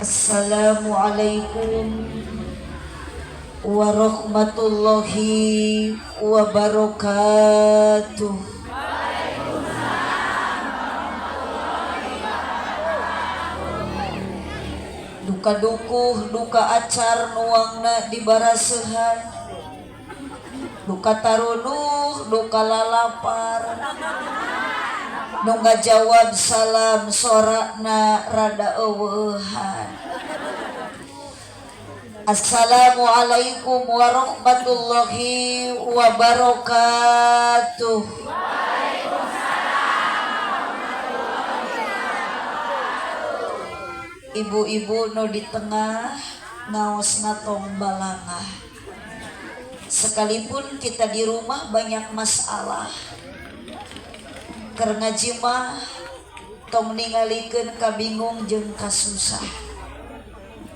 Assalamualaikum warahmatullahi wabarakatuh. Duka dukuh, duka acar nuangna dibarasehan, duka tarunuh, duka lalapar, nungga jawab salam sorakna rada eueuhan. Assalamualaikum warahmatullahi wabarakatuh. Ibu-ibu no di tengah ngaosna tong balangah. Sekalipun kita di rumah banyak masalah, keur ngaji mah tong ningalikeun kabingung jeung kasusah.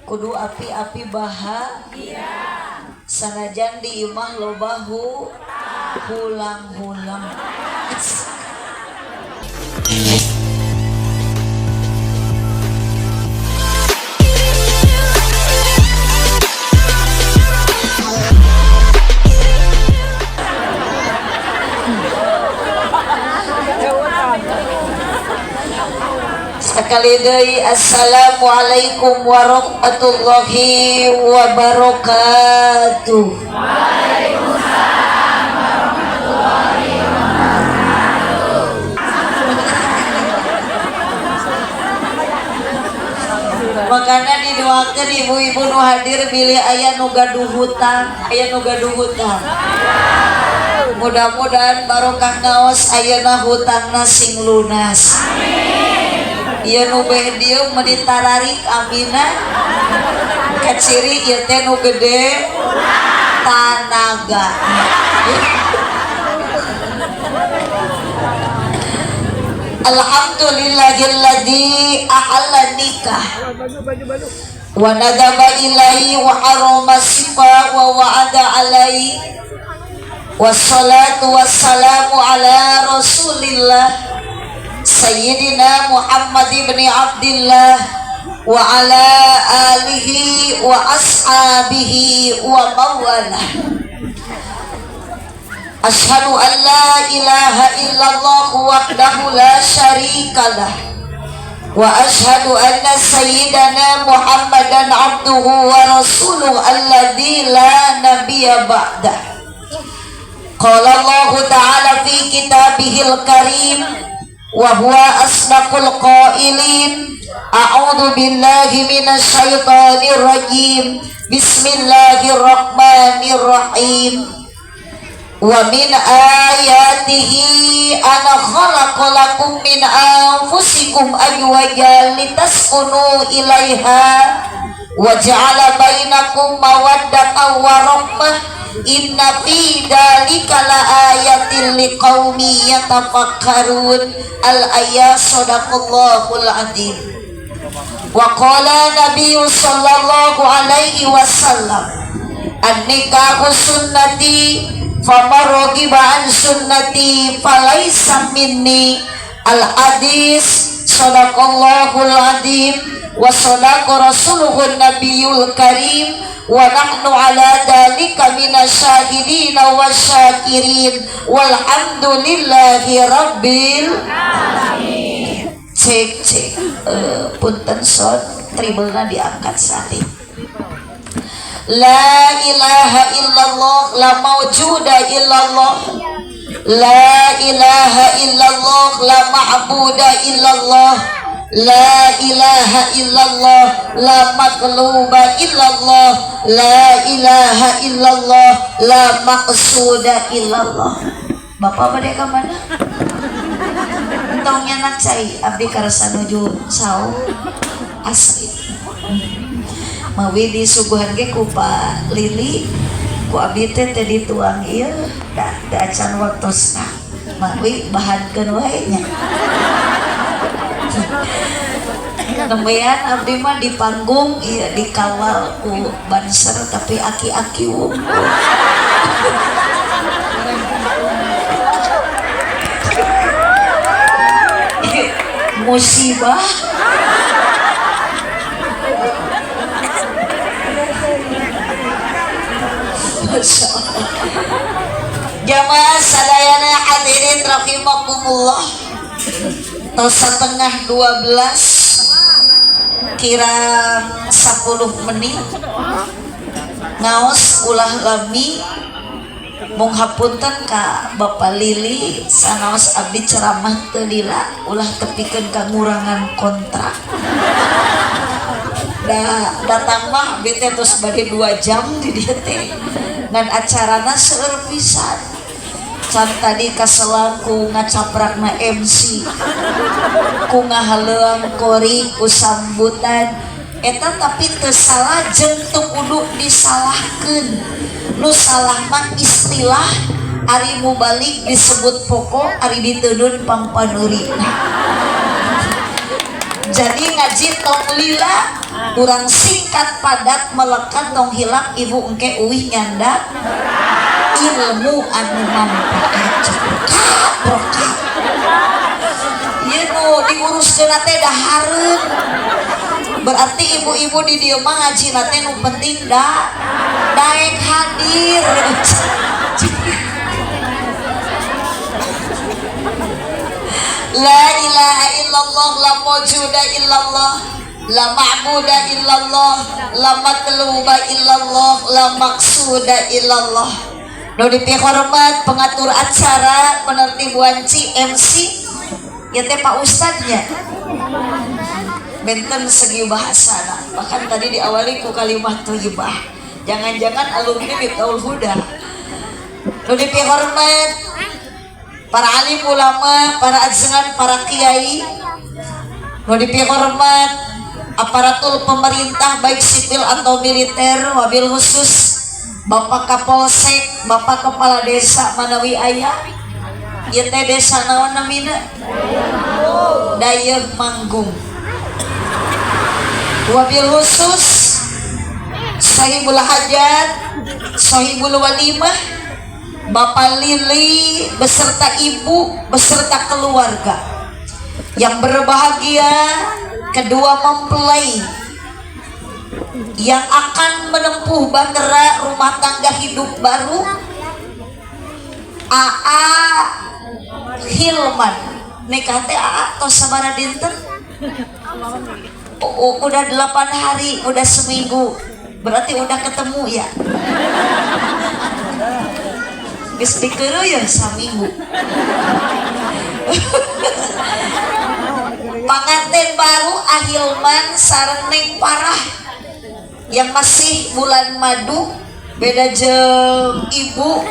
Kudu api-api bahagia, sanajan di imah loba hulang-hulang. Sekali deui assalamualaikum warahmatullahi wabarakatuh. Waalaikumsalam warahmatullahi wabarakatuh. Makana didoakeun ibu-ibu nu hadir bilih aya nu gaduh hutang, Mudah-mudahan barokah ngaos ayeuna hutangna sing lunas. Ieu nu beh dieu mah ditararik amina. Kaciri ieu teh nu gede tanaga. Alhamdulillahilladzi ahalla nikah wa nadaba ilaihi wa harama sifa wa wa'ada alaihi wassalatu wassalamu ala rasulillah Sayyidina Muhammad ibn Abdillah wa ala alihi wa ashabihi wa mawalah. Ashhadu an la ilaha illallah wahdahu la syarikalah wa ashhadu anna sayyidana Muhammadan abduhu wa rasuluhu alladzi la nabiyya ba'dah. Qala Allah ta'ala fi kitabihil karim wa huwa asdaqul qailin. A'udzu billahi minasy syaithanir rajim. Bismillahirrahmanirrahim. Wa min ayatihi ana khalaqalakum min anfusikum azwajan litaskunu ilaiha wa ja'ala bainakum mawaddatan wa rahmah. Inna fi dzalika laayatin liqaumi yatafakkarun. Al-ayat sadaqallahul adzim. Wa qala nabiyyu sallallahu alaihi wasallam an-nikahu sunnati faman raghiba an sunnati falaysa minni. Al-hadis sadaqallahul adzim wa sadaqa rasuluhun nabiyul karim wa nahnu ala dalika minasyahidina wasyakirin walhamdulillahi rabbil alamin. Cek punten son tribelna diangkat sati. La ilaha illallah la mawjuda illallah, la ilaha illallah la ma'buda illallah, la ilaha illallah la maqluba illallah, la ilaha illallah la maqsuda illallah. Bapak bade ka mana? Entong nyanak cai abdi karasa nuju saum asli. Mawi disuguhan ge ku Pak Lili ku abdi teh dituang ieu da acan waktosna. Mawi bahankeun wae nya. Nembean abdi mah di panggung ieu dikawal ku banser tapi aki-aki wungkul. musibah Masya Allah. Jamaah sadayana hadirin rahimakumullah. Tos setengah 12 kira 10 menit ngaos ulah lami mung hapunten ka Bapak Lili sanaos abdi ceramah teu lila ulah tepikeun kangurangan kontrak. Datang mah abdi teh tos bade 2 jam di dieu teh ngan acarana seueur pisan. Can tadi kaselaku ngacaprakna MC ku ngahaleuang kori ku sambutan eta tapi teu salah jeung teu kudu disalahkeun. Nu salah mah istilah ari mubalik disebut pokok ari diteudun pangpaneurina. Jadi ngaji tong lila urang singkat padat melekat tong hilap ibu engke uwih nyandak ilmu anu manfaat berkah. Ieu nu diuruskeun teh dahareun. Berarti ibu-ibu di dieu mah ngajina teh nu penting daek hadir. La ilaha illallah la mawjuda illallah la ma'buda illallah la matluba illallah la maqsuda illallah. Nu dipihormat pengatur acara penertib wanci MC ya teh Pak Ustadznya benten segi bahasana. Bahkan tadi diawali ku kalimat thayyibah. Jangan-jangan alumni Miftaul Huda. Nu dipihormat para alim ulama, para ajengan, para kiai, nu dipihormat aparatur pemerintah baik sipil atau militer, wabil khusus Bapak Kapolsek, Bapak Kepala Desa manawi aya. Ieu teh desa naon namina? Dayeuh Manggung. Wabil khusus Sahibul Hajat, Sahibul Walimah, Bapak Lili beserta ibu beserta keluarga yang berbahagia, kedua mempelai yang akan menempuh bahtera rumah tangga hidup baru, AA Hilman. Nikah teh AA tos sabaraha dinten? Udah 8 hari, udah seminggu, berarti udah ketemu ya. Geus dikeureuh ya saminggu. Panganten baru Ahilman sareng Neng Parah yang masih bulan madu, beda jeung ibu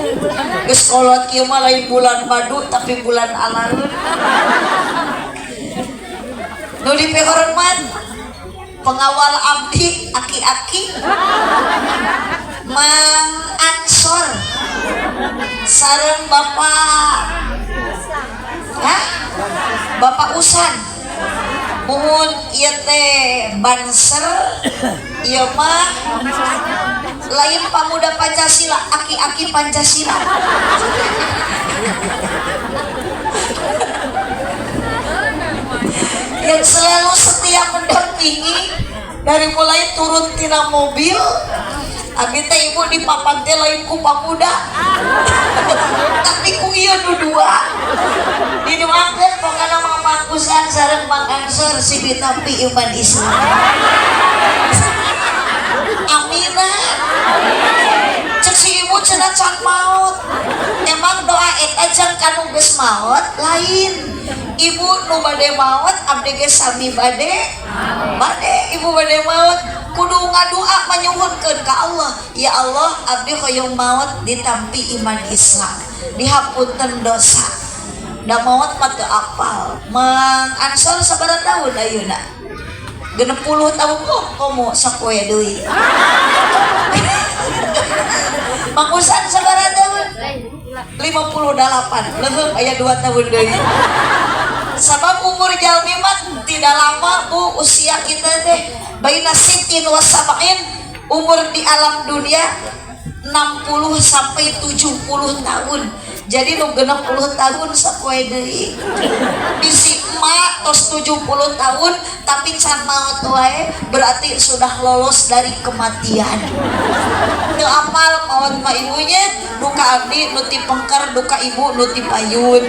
geus kolot kieu mah lain bulan madu tapi bulan alarun. Nu dipihormat pengawal abdi aki-aki Mang Ansor sareng Bapak Usan. Mohon ieu teh banser ieu mah lain pamuda Pancasila, aki-aki Pancasila. Yang selalu setia mendampingi dari mulai turun tina mobil. Abi teh ibu di papan teh lain ku pamuda tapi ku ieu nu dua didoakeun pokona Mang Usan sareng Mang Ansor si ditampi iman Islam. Aminah. Cek si ibu cenah can maot. Emang doa eta jeung kanu geus maot lain. Ibu nu bade maot abdi ge sami bade ibu bade maot kudu ngadua manyuhunkeun ka Allah, ya Allah abdi hoyong maot ditampi iman Islam, dihapunten dosa. Da maot mah teu apal. Mang Ansor sabaraha tahun ayeuna? 60 tahun kok komo sapoe deui. Mang Usan sabaraha tahun? 58. Leuheung aya 2 tahun deui. Sabab umur jalmi mah tidak lama Bu, usia kita teh baina sitin wa sab'in, umur di alam dunia 60 sampai 70 tahun. jadi nu 60 tahun sapoe deui bisi emak tos 70 tahun tapi can maot wae berarti sudah lolos dari kematian. Teu apal maot mah ibunya, duka abdi nu ti pengker, duka ibu nu ti payun,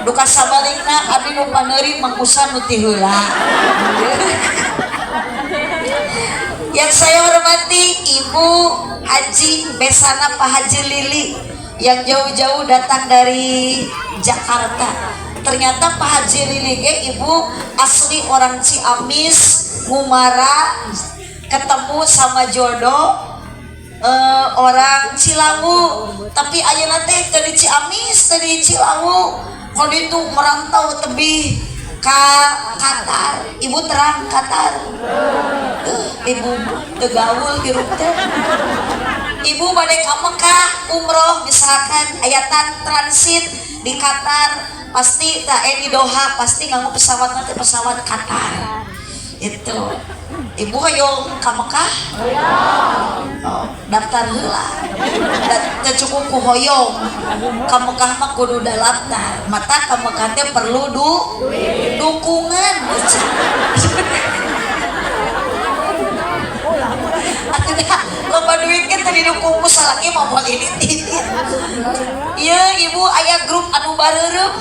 duka sabalikna abdi nu paneuri mangkusan nu ti heula. Yang saya hormati Ibu Haji Besana Pak Haji Lili yang jauh-jauh datang dari Jakarta. Ternyata Pak Haji Lili ibu asli orang Ciamis, Ngumara, ketemu sama jodoh orang Cilawu. Tapi ayeuna teh dari Ciamis, dari Cilawu, kalau itu merantau tebih ka Qatar. Ibu terang Qatar. Ibu tegaul hirup teh. Ibu bade ka Mekah umroh misalkan ayatan transit di Qatar pasti di Doha pasti nganggo pesawat nanti pesawat Qatar. Itu. Ibu hoyong ka Mekah? Oh, daftar heula. Da cukup ku hoyong. Ka Mekah mah kudu da daftar. Mata ka Mekah teh perlu dukungan. Loba duit kan tadi dukung ku salaki mah moal ini. Ieu ibu aya grup anu bareureum.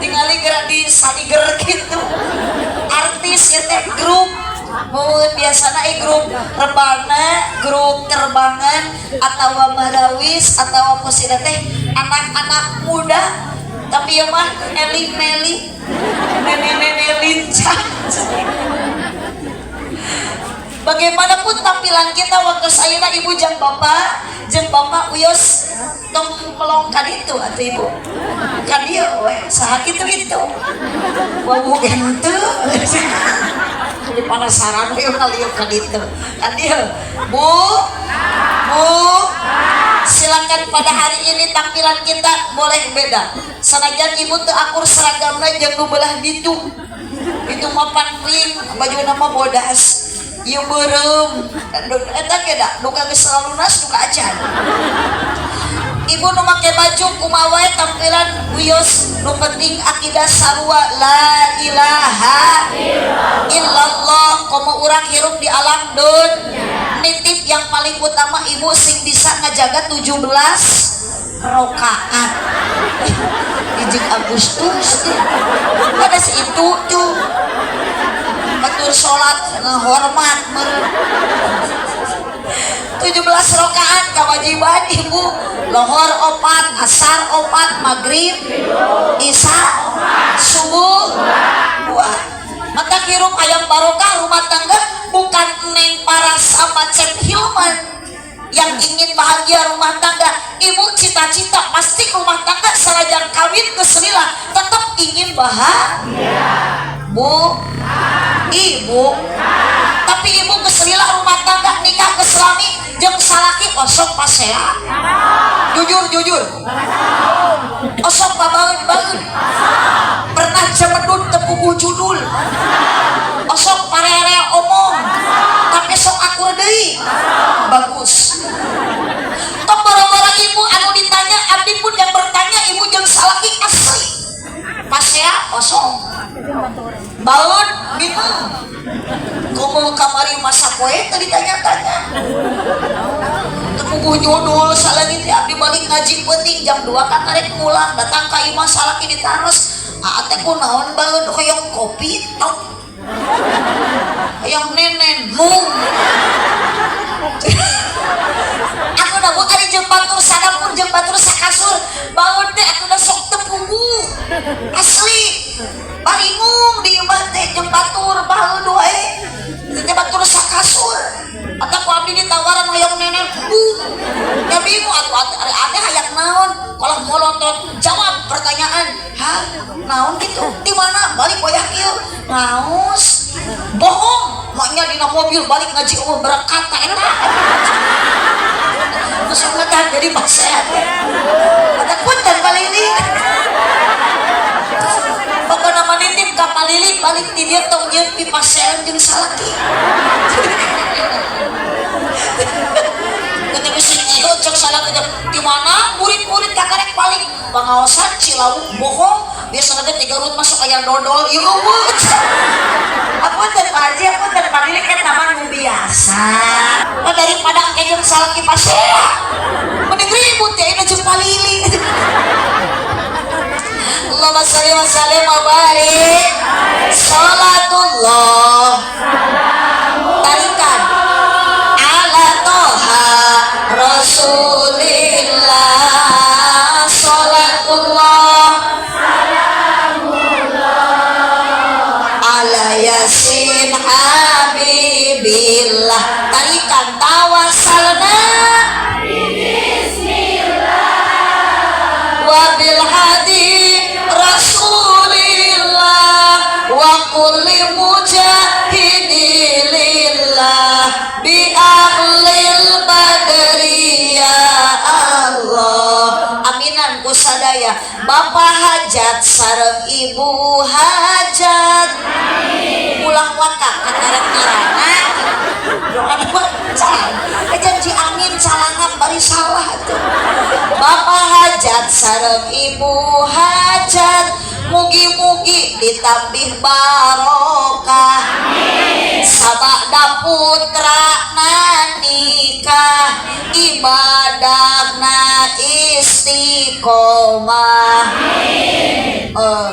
Tingali gerak di saliger gitu. Artis ieu teh grup biasana grup rebana, grup terbangan atau marawis atau posida teh anak-anak muda tapi ya mah eling-eling nenek-nenek lincah. Bagaimanapun tampilan kita waktu sayuna ibu jeung bapak uyos tong melong ka ditu atuh ibu ka dieu we saha kitu wawu genteu jadi penasaran we kalieu ka ditu ka dieu bu silakan pada hari ini tampilan kita boleh beda sanajan ibu teu akur seragamna jeung nu beulah ditu itu mah pantling baju nama bodas ieu beureum eta ge da duka geus lunas duka acan. Ibu nu make baju kumaha wae tampilan wios nu penting akidah sarua la ilaha illallah komo urang hirup di alam dunya. Nitip yang paling utama ibu sing bisa ngajaga 17 rakaat. Ijik Agustus ada si itu tuh betul sholat hormat 17 rakaat kewajiban ibu lohor 4 asar 4 maghrib isya subuh 2 mata hirup ayam barokah rumah tangga bukan neng para sama Cep Hilman yang ingin bahagia rumah tangga. Ibu cita-cita pasti rumah tangga sarajang kawin keselila tetap ingin bahagia bu ibu tapi ibu keselila rumah tangga nikah ke selami jeung salaki osok pasea jujur osok babaeun pernah cemedut tepuguh judul osok parere omong tapi sok akur deui bagus tok bara-bara ibu anu ditanya abdi pun yang bertanya ibu jeung salaki asli pasea osok baun bingung komo kamari masa poe tadi tanya-tanya tepuguh judul salagi teh abdi balik ngaji penting jam 2 kan arek pulang datang ka imah salaki ditaros teh kunaon baeun hoyong kopi tok hoyong nenen mung aku nabu ari jeung batur sadapur jeung batur sakasur baeun teh atuna sok tepuguh asli baringung di imah teh jeung batur baheud wae teh batur sakasur eta ku abdi ditawaran hoyong nenen ya bingung atuh ade hayang naon kalau molotot jawab pertanyaan hah naon gitu di mana balik boyah kieu naos bohong maknya dina mobil balik ngaji umur berangkat ta eta terus ngedan jadi pasehat ada punten baliling pokoknya manitip kapal lili balik di dia tong jeung pipasean jeung salaki kita bisa iyo cek salaki di mana murid-murid kakarek balik pangaosan Cilawu bohong biasa nanti 3 urut masuk ayam dodol ieu eueuh aku terpaji aku terpadi kan taman nu biasa daripada kejeng salaki pasea mending ribut ya ini jeung palili Allahumma sholli wa sallim wa barik salatullah tarikan ala toha rasulillah salatullah ala yasin habibillah tarikan tawasalna wabil hadi rasulillah wa kulli mujahidilillah bi ahlil badri ya Allah aminan ku sadaya bapak hajat sareng ibu hajat ulang wakak kakarek-karana doa bacan janji angin salangan bari salah tuh bapak hajat sareng ibu hajat mugi-mugi ditambih barokah sabada putra nikah ibadahna istiqomah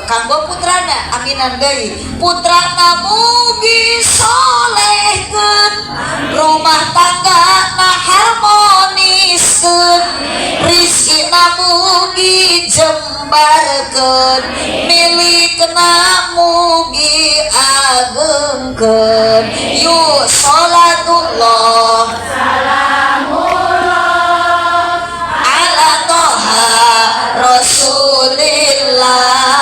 kanggo putrana aminan deui putrana mugi solehkeun rumah tanggana harmoniskeun rizkina mugi jembarkeun milikna mugi agengkeun yuk sholatullah ala toha rasulillah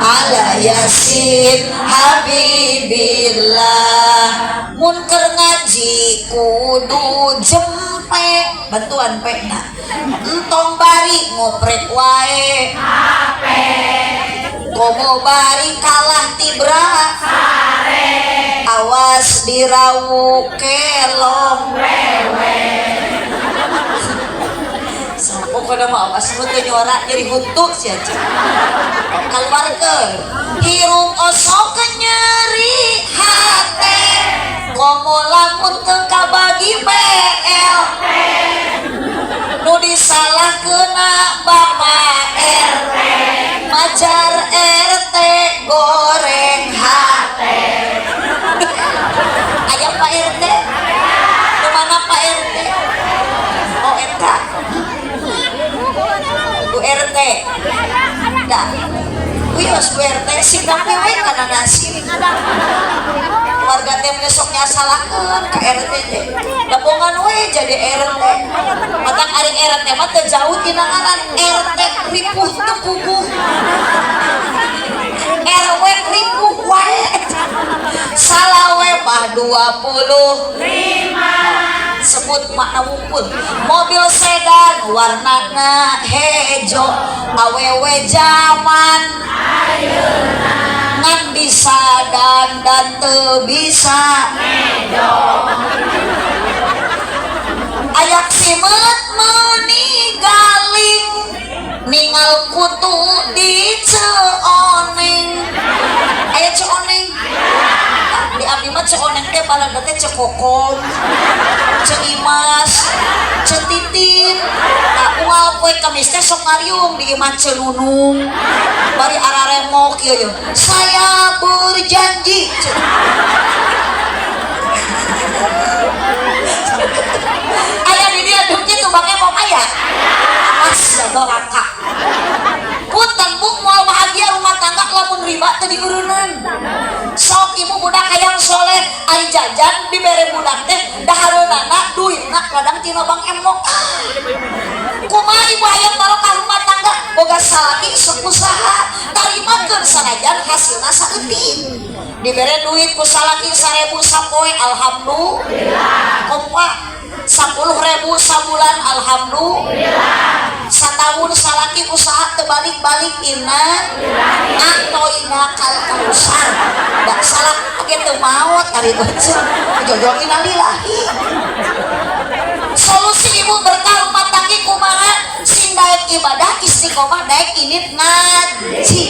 ala yasin habibillah munker ngaji kudu jempe bantuan pena entong bari ngoprek wae komo bari kalah tibra awas dirawu kelong sampo kada mah awas mun teu nyora jadi huntu sia keluarkeun hirup osok nyeri hate komo lamun teu kabagi PL nu disalahkeuna bapak RT majar RT goreng hate aya Pak RT di mana Pak RT oh eta Bu RT dah wios Bu RT sidak we kana nasi keluarga teh besoknya salahkeun ka RT teh gabungan we jadi RT matak ari RT mah teu jauh tina ngaran RT ripuh teu kukuh RW ripuh wae salawe mah 25 sebut makna wungkul mobil sedan warnana hejo awewe zaman ngan bisa dan teu bisa ayak simet meuni galing ningal kutu di ceoneng aya ceoneng di abdi mah ceoneng teh balada teh cekokom ceimas cetitin unggal poe kamis teh sok ngariung di imah cenunung bari araremok ieu saya berjanji aya di dia duk kitu bangke mau aya awas doraka punten bu moal bahagia rumah tangga lamun riba teu diureunan sok ibu budak hayang soleh ari jajan dibere budak teh dahareunana duitna kadang tina bang emok kumaha ibu hayang barokah rumah tangga boga salaki sok usaha tarimakeun sanajan hasilna saeutik dibere duit ku salaki 1000 sapoe alhamdulillah kompak 10.000 sabulan alhamdulillah setahun salaki usaha terbalik-balik inna atau inna kal kausar dak salah gitu maut kali baca jodohin alilahi ibadah istiqomah daek init ngaji,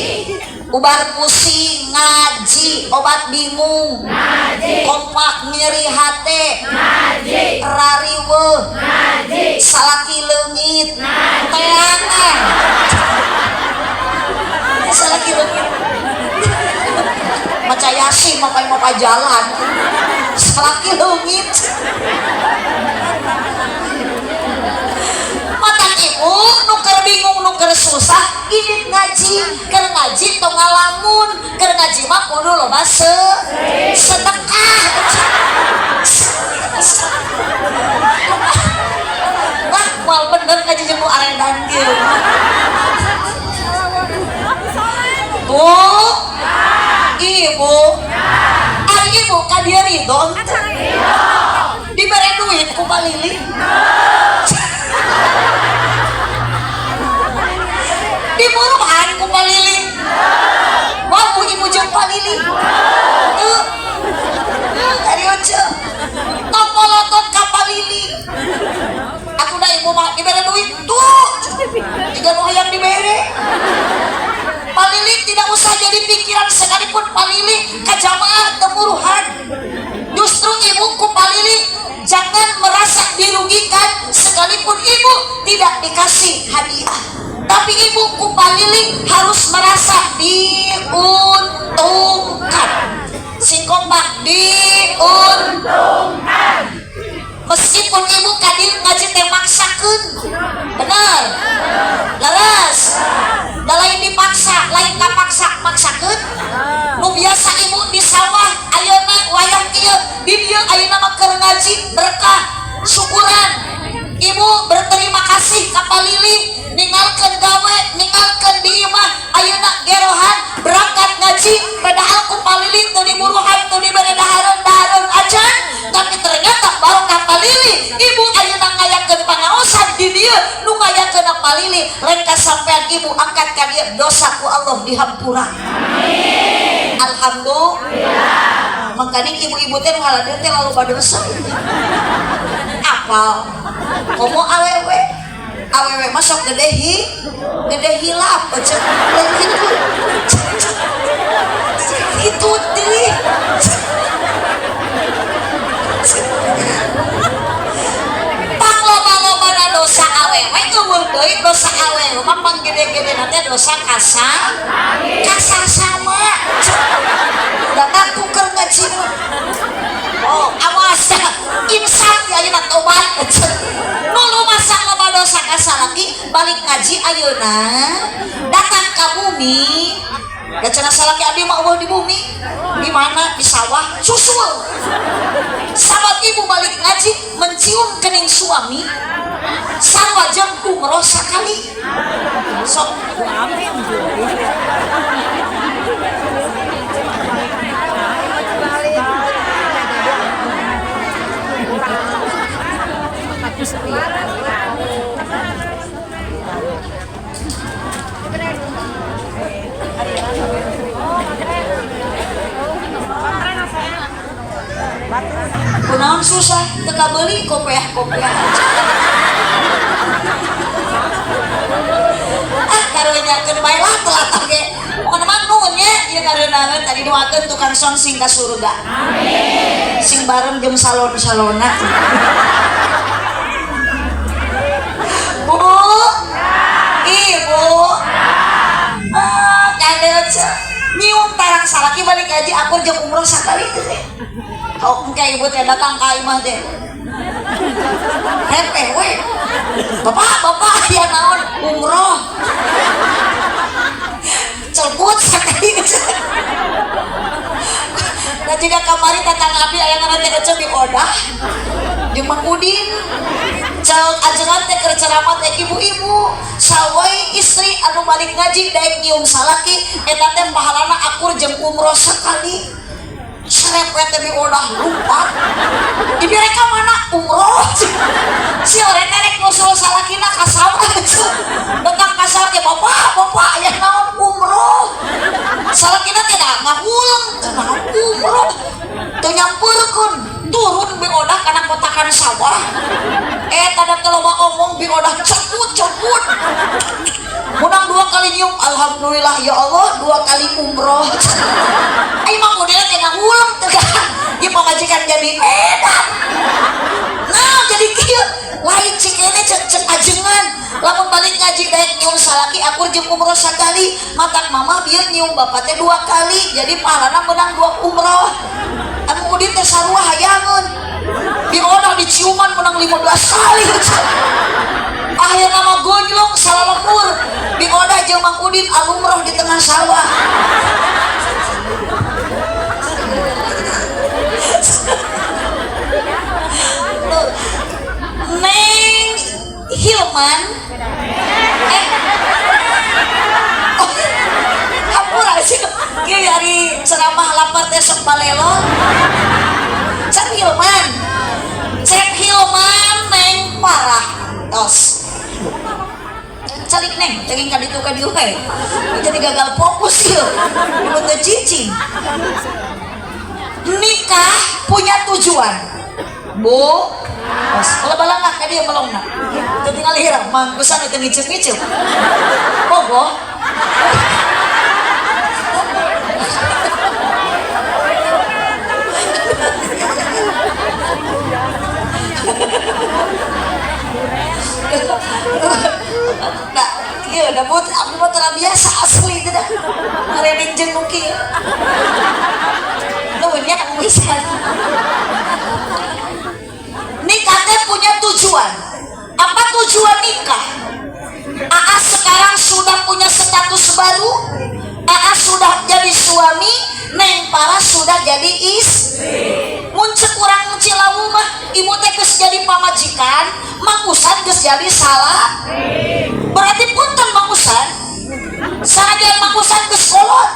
ubar pusing ngaji, obat bingung ngaji, kompak nyeri hate ngaji, rariwe ngaji, salaki leungit teangan salaki leungit maca yasin mapai jalan salaki leungit mata ibu nuker bingung nuker susah ini ngaji keur ngaji tong ngalamun keur ngaji mah kudu loba sedekah wah moal bener ngaji jeung nu aredan kieu Bu Ibu ari ibu ka dieu ridho dibere duit ku Palili diburuhan ku Palili wah bu ibu jeung Palili dari oce topolotot ka Palili aku da ibu mah dibere duit tuh jika nu hayang dibere Palili tidak usah jadi pikiran sekalipun Palili ka jamaah temuruhan justru ibu ku Palili jangan merasa dirugikan sekalipun ibu tidak dikasih hadiah tapi ibu ku Palili harus merasa diuntungkan sing kompak diuntungkan meskipun ibu kadir ngaji teh maksakeun bener laras da lain dipaksa lain kapaksa maksakeun nu biasa ibu di sawah ayeuna wayah kieu di dieu ayeuna mah keur ngaji berkah syukuran ibu berterima kasih ka Palili ninggalkeun gawe ninggalkeun di imah ayeuna gerohan berangkat ngaji padahal ku Palili teu diburuhan teu dibere dahareun acan tapi ternyata barokah Palili ibu ayeuna ngayakeun pangaosan di dieu nu ngayakeun Palili lain kasampean ibu angkat ka dieu dosa ku Allah dihampura amin alhamdulillah makanya ibu-ibu teh ngaladeun teh lalu dosa apal komo awewe masuk gede hilap ecek itu deh pak loba-loba dosa awewe keueur deui dosa awewe mah panggede-gede nanti dosa kasar sama datang tuker ngaji oh awas insan ya ayeuna tobat nulu masa loba dosa kasar lagi balik ngaji ayeuna datang ka bumi da cenah salaki abdi mah eueuh di bumi di mana di sawah susul sahabat ibu balik ngaji mencium kening suami sarua jeung umroh sakali sok kunaon susah teka beli kopiah karunya keun bae lah telat ge pokona mah nuhun nya ieu kareunaan tadi doakeun tukang son sing ka surga amin sing bareng jeung salon-salona Bu Ibu kadeuc nyium tarang salaki balik gaji akur jeung umroh sakali teh kau engke ibu teh datang ka imah teh hepe we bapak ya naon umroh celput sakali dan juga kamari tatang abdi aya ngaran teh eceu di odah jeung Mang Udin cel ajengan teh keur ceramah teh ibu-ibu sawai istri anu balik ngaji daek nyium salaki eta teh pahalana akur jeung umroh sakali serepet teh di odah lumpat dibere ka mana umroh si orang nenek nusul salakina ka sawah datang ka sawah ge bapak aya naon umroh salakina teh da ngahulang teh umroh teu nyampeurkeun turun biodah karena kotakan sawah tanda keloba omong biodah ceput menang 2 kali nyium alhamdulillah ya Allah 2 kali umroh emang modelnya tina ulang tegang ya pemajikan jadi edan nah jadi kieu lain cikene cek ajengan lamun balik ngaji daek nyium salaki aku jeung umroh sakali matak mama bieu nyium bapak teh 2 kali jadi pahalana menang 2 umroh anu udin teh sarua hayangeun biodah diciuman menang 15 kali akhirnya mah gojlong salah lepur biodah jeung Mang Udin alumroh di tengah sawah Neng Hilman hampura sih kieu hari ceramah lapar teh sok balelon Cep Hilman Neng parah tos calik neng tenging kaditu kadiu we jadi gagal fokus yuk mulut teh cicing nikah punya tujuan bu tos kalau balangah ka dieu melongna teu tinggal hirang mangkusan teu ngiceup-ngiceup bogoh nah, iya udah buat aku mah biasa asli itu dah ngereding jeung nu kieu nuhunnya Kang Wisan nikah teh punya tujuan apa tujuan nikah Aa sekarang sudah punya status baru Aa sudah jadi suami Neng Para sudah jadi istri mun cek urang Cilawu mah ibu teh geus jadi pamajikan Mang Usan geus jadi salah berarti punten Mang Usan sanajan Mang Usan geus kolot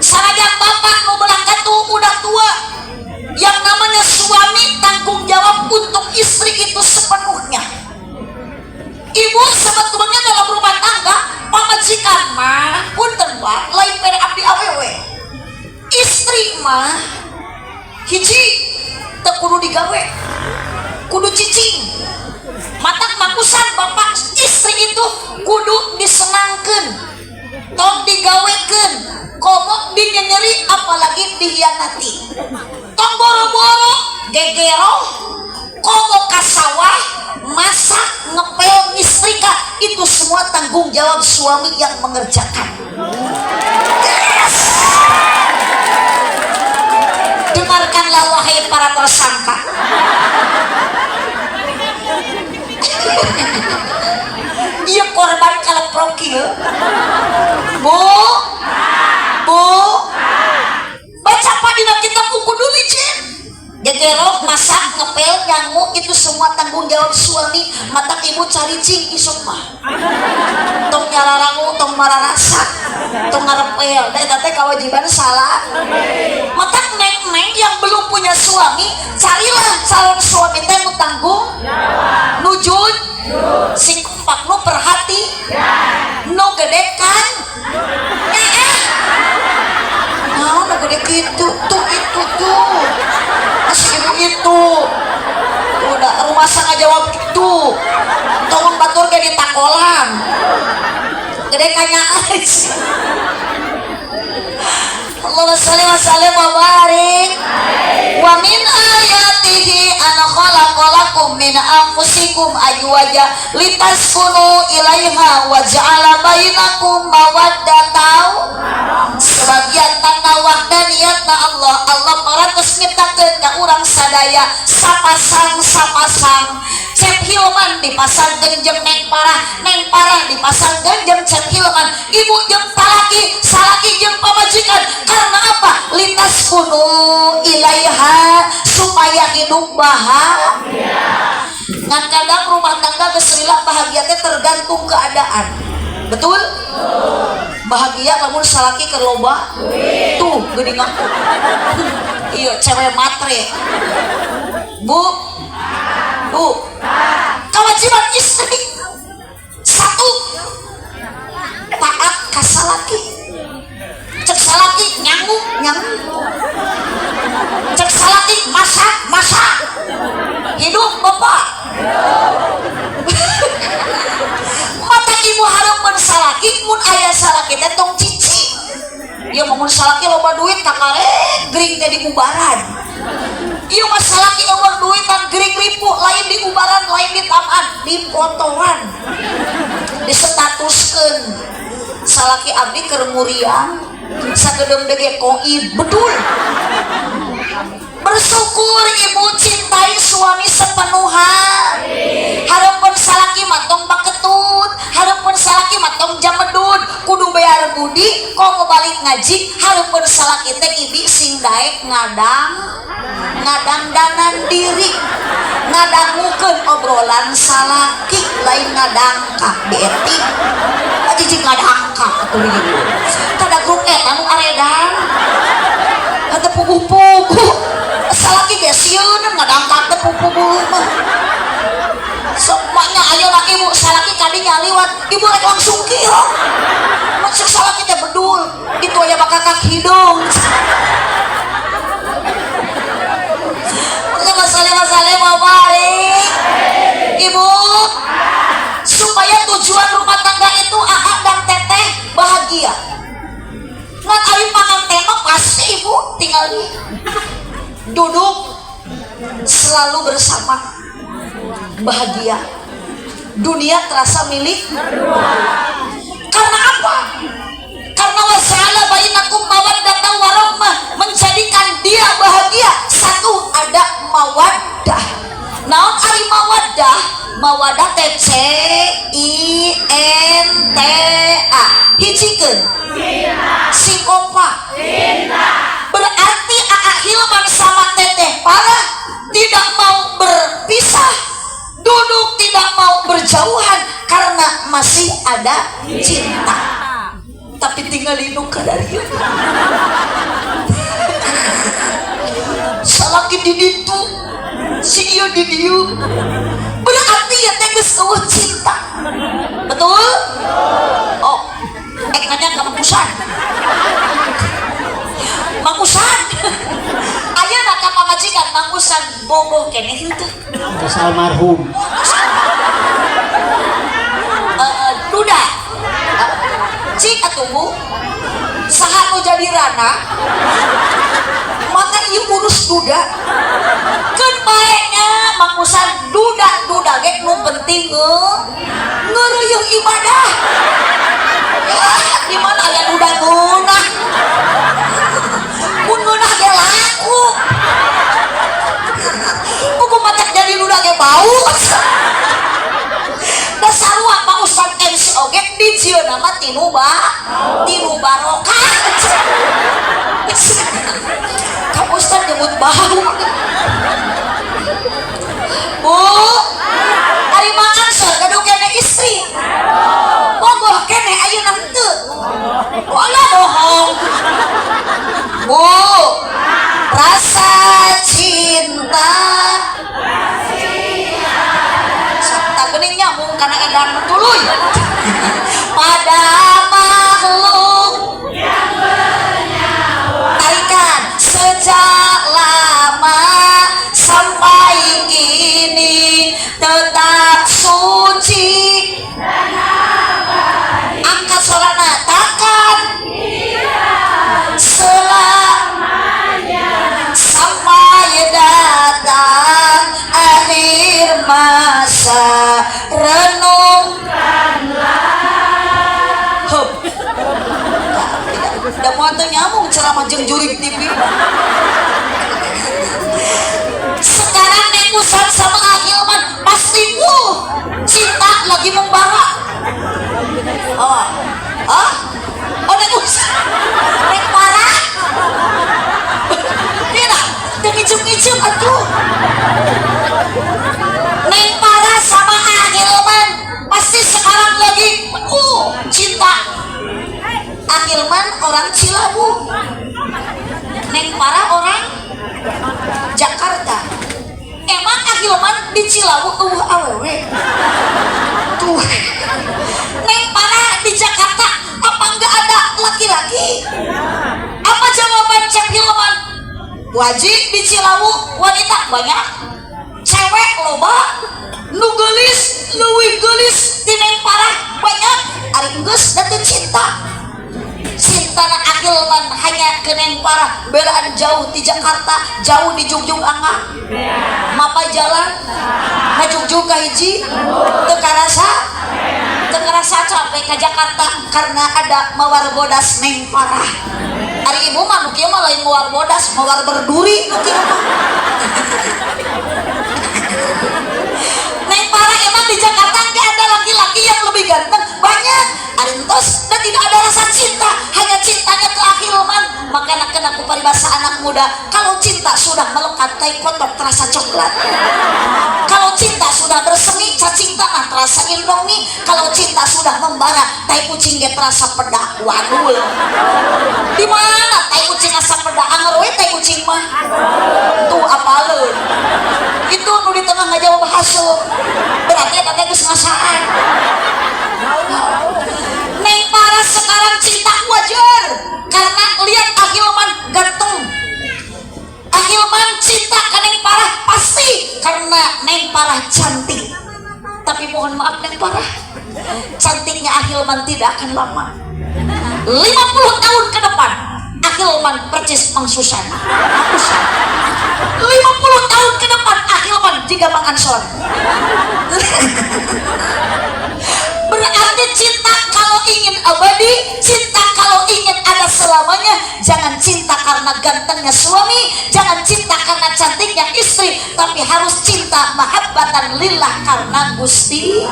sanajan bapak nu belah katu udah tua yang namanya suami tanggung jawab untuk istri itu sepenuhnya ibu sebetulnya dalam rumah tangga pamajikan mah punten Pak lain pere abdi awewe istri mah hiji teu kudu digawe kudu cicing matak makusan bapak istri itu kudu disenangkeun tong digawekeun komok dinyenyeri apalagi dihianati tong boro-boro gegero komok ka sawah masak ngepel ngistrika itu semua tanggung jawab suami yang mengerjakan yes dengarkanlah wahai para tersangka iya korban kaleprok ieu bu baca padina kitab buku dulu cen gegerok masak ngepel nyanguk itu semua tanggung jawab suami mata ibu cari cing isuk mah tong nyararangu tong mararasa tong ngarepel da eta teh kewajiban salah mata neng yang belum punya suami carilah calon suami teh nu tanggung nujud sing kompak nu perhati nu gedekan nah nu gede kitu tuh itu tuh masih ibu itu udah rumah sana jawab gitu tolong batur ke di takolan gede kanya aja Allahumma sholli wa sallim wa barik wa min ayatihi an khalaqalakum min anfusikum azwaja litaskunu ilaiha wa ja'ala bainakum mawaddatan sebagian tanda wahdaniyatna Allah parantos nyiptakeun ka urang sadaya sapasang Cep Hilman dipasangkeun jeung Neng Parah dipasangkeun jeung Cep Hilman ibu jeung salaki jeung pamajikan karena apa lintas kuno ilaiha supaya hidup bahagia ngan kadang rumah tangga geus bahagia teh tergantung keadaan betul bahagia lamun salaki keur loba tuh geuning ngaku iya cewek matre bu kewajiban istri satu taat ka salaki cek salaki nyanggung cek salaki masak salaki teh tong cici. Ieu mun salaki loba duit kakarek gering teh di ubaran. Ieu mah salaki eueuh duitan gering ripu lain di ubaran lain di taman di potongan. Disetatuskeun salaki abdi keur muriang sagedeung dege koi betul. Bersyukur ibu cintai suami sepenuh hati. Hareupeun salaki matong baketut, hareupeun salaki matong jamedud, kudu bear budi, komo balik ngaji, hareupeun salaki teh ibi sing daek ngadangdanan diri, ngadangukeun obrolan salaki lain ngadangka beti. Ajiji ngadangka atuh ieu. Kada grup eta nu aredan. Hate puguh-puguh. Salaki ge sieun ngadangkat teh puguh mah. Sokmanya ayeuna ibu salaki kadinya liwat, ibu rek langsung kieu. Maksud salaki teh bedul, itu aya bakakak hidung. Masalah mau balik. Ibu, supaya tujuan rumah tangga itu Aa dan Teteh bahagia. Ngan ari panganten mah pasti ibu tinggal duduk selalu bersama, bahagia, dunia terasa milik. Karena apa? Karena wasala bainakum mawaddah warahmah, menjadikan dia bahagia. Satu, ada mawaddah. Naon ari mawaddah? Mawaddah teh cinta. Hijikeun sing opa berarti Aa Hilman sama Teteh Parah tidak mau berpisah, duduk tidak mau berjauhan karena masih ada cinta. Tapi tinggal induk dari salaki di ditu si ieu di dieu berarti ya teh geus eueuh cinta. Betul? Oh, nanya ke Mangkusan. Mangkusan. Ayeuna ka pamajikan Mangkusan boboh keneh henteu. Terus almarhum. Duda. Cik atuh saha nu jadi rana. Maka ieu urus duda. Keun baeknya Mangkusan duda ge nu penting ngeureuyeuh ibadah. Di mana aya duda ngeunah? Mun ngeunah ge laku. Kudu matak jadi duda ge bau. Da sarua Pak Ustaz MC oge dijieuna mah tinu barokah. Kak Ustaz nyebut bau. Bu, ari makan sor gaduh kene istri. Bogoh kene ayeuna henteu. Wala bohong. Bu, rasa cinta. Sakta geuning nyambung kana edan tuluy. Pada makhluk yang bernyawa. Tarikan sejak lama sampai kini tetap suci dan abadi. Angkat suarana takkan selamanya sampai datang akhir masa. Renungkanlah. Hup. Udah mau nyambung ceramah jeung jurig TV. Sekarang Nengkusan sama Ahilman pasti cinta lagi membara. Oh Nengkusan Neng Parah tidak ngicip-ngicip atuh. Neng Parah sama Ahilman pasti sekarang lagi cinta. Ahilman orang Cilabu, Neng Parah orang Jakarta. Emang Ahilman di Cilawu awewe tuh. Neng Parah di Jakarta apa enggak ada laki-laki? Apa jawaban Cep Hilman? Wajib di Cilawu wanita banyak, cewek loba, nu geulis leuwih geulis di Neng Parah banyak. Ari geus da teu cinta cintana Ahilman hanya ke Neng Parah, belaan jauh di Jakarta, jauh di Jugjug Angga. Mapa jalan ngajugjug ka hiji teu karasa capek ke Jakarta karena ada mawar bodas Neng Parah. Ari ibu mah nu kieu mah lain mawar bodas, mawar berduri nu kieu mah. Neng Parah emang di Jakarta nggak ada laki-laki yang lebih ganteng, banyak. Arintos dan tidak ada rasa cinta, hanya cintanya ke Ahilman. Maka aku paribasa anak muda, kalau cinta sudah melekat tai kotok terasa coklat. Kalau cinta sudah bersemi cacing tanah terasa indomie. Kalau cinta sudah membara tai kucing ge terasa pedak. Waduh, di mana tai kucing asa pedak? Anger we tai kucing mah tuh apaleun itu nu di tengah ngajawab hasil berarti eta teh geus ngasaan. Neng Parah sekarang cinta wajar karena lihat Ahilman ganteng. Ahilman cinta ke Neng Parah pasti karena Neng Parah cantik. Tapi mohon maaf Neng Parah, cantiknya Ahilman tidak akan lama. 50 tahun ke depan Ahilman percis Mang Susan. 50 tahun ke depan Ahilman jika Mang Ansor. Berarti cinta kalau ingin abadi, cinta kalau ingin ada selamanya, jangan cinta karena gantengnya suami, jangan cinta karena cantiknya istri, tapi harus cinta mahabbatan lillah karena Gusti.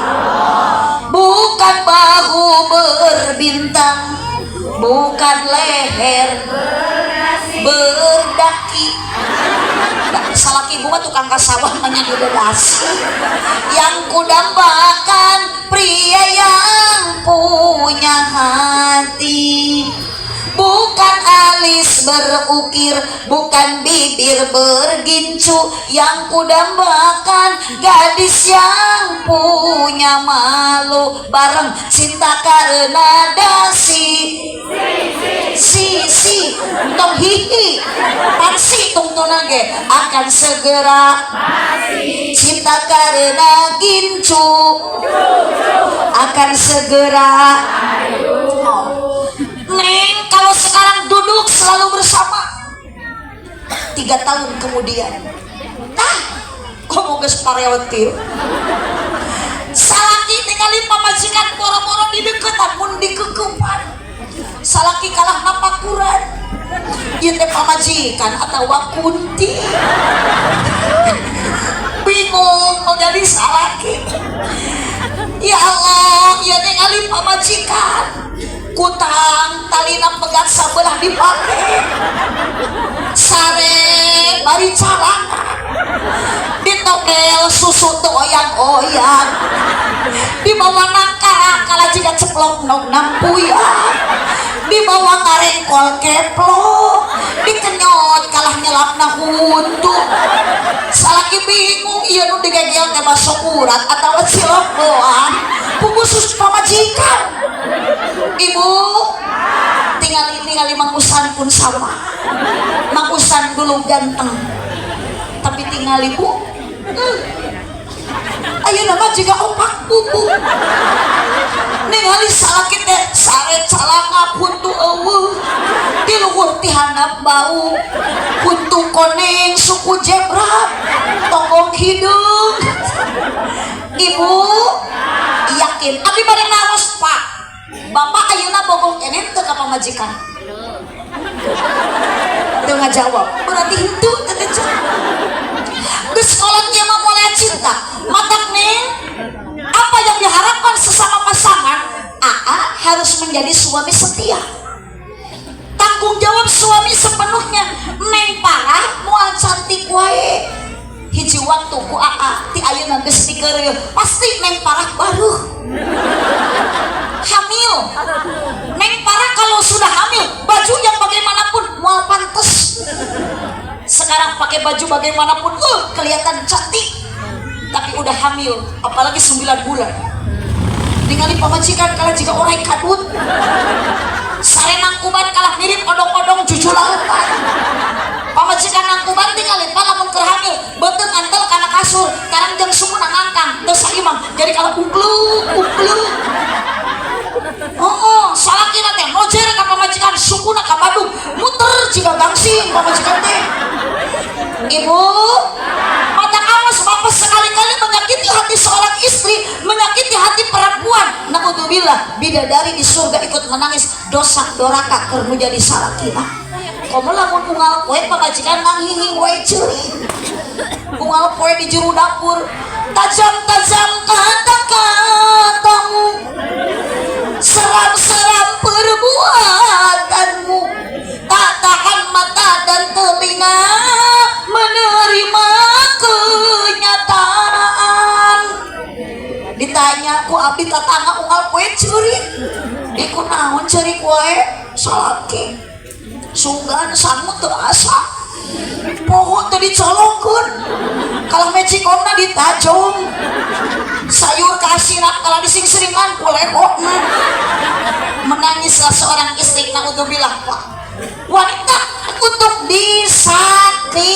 Bukan bahu berbintang, bukan leher berdaki. Salaki bunga tukang kasawah menyanyi dedas. Yang kudambakan pria yang punya hati, bukan alis berukir, bukan bibir bergincu. Yang kudambakan gadis yang punya malu, bareng cinta karena dasi si tong hihi pansi tungtunan ge akan segera cinta karena gincu akan segera. Neng kalau sekarang duduk selalu bersama, 3 tahun kemudian kok mau geus pareweuti salaki ningali pamajikan boro-boro di deketan mun dikeukepan. Salaki kalah napakuran ieu teh pamajikan atawa kunti. Bingung mau jadi salaki. Ya Allah, ieu ningali pamajikan kutang talina pegat sabelah dipake sare bari carana ditogel susu teu oyang-oyang dibawa nangka kala jiga ceplok nog nampuyang dibawa ngarengkol keplok dikenyot kalah nyelapna huntu. Salaki bingung ieu nu digegel teh baso urat atawa cilok doang khusus pamajikan. Ibu tinggali Mang Usan pun sama. Mang Usan dulu ganteng, tapi tinggal ibu ayo nama juga opak bubu ningali salaki teh sare calanga puntu eueuh di luhur ti handap bau puntu koneng suku jebra tonggong hidung. Ibu yakin abdi bade naros Pak Bapak ayeuna bogong kene teu ka pamajikan teu ngajawab berarti henteu teh teh geus kolot ieu mah mulai cinta matak Neng. Apa yang diharapkan sesama pasangan? AA harus menjadi suami setia, tanggung jawab suami sepenuhnya. Neng Parah moal cantik wae hiji waktu ku AA ti ayeuna geus dikeureuh pasti Neng Parah baru hamil. Neng Parah kalau sudah hamil baju yang bagaimanapun moal pantes. Sekarang pakai baju bagaimanapun kelihatan cantik, tapi udah hamil apalagi 9 bulan. Ningali pamajikan kalah jika orang kadut sare nangkuban kalah mirip odong-odong cucu lautan. Pamajikan nangkuban tingali lamun keur hamil beuteung antel kana kasur tarang jeung sumuna ngangkang teu saimang jadi kalah ugluk. Salakina teh nojer ka pamajikan sukuna ka Bandung muter jika gangsing pamajikan teh. Ibu, mata awas bapak sekali-kali menyakiti hati seorang istri, menyakiti hati perempuan. Naudzubillah, bidadari di surga ikut menangis dosa doraka keur jadi salakina. Komo lamun unggal poe pamajikan nganghing wae ceuri. Unggal poe di juru dapur, tajam-tajam kata-katamu, seram-seram perbuatanmu, tak tahan mata dan telinga menerima kenyataan. Ditanya ku abdi tatangga unggal poe ceuri, iku naon ceuri poe salaki sugan sangu teu asa poho teu dicolongkeun kalau mecikonna ditajong sayur kasirap kalau dising-seringan polehokna. Menangislah seorang istri naudzubillah Pak. Wanita untuk disakiti,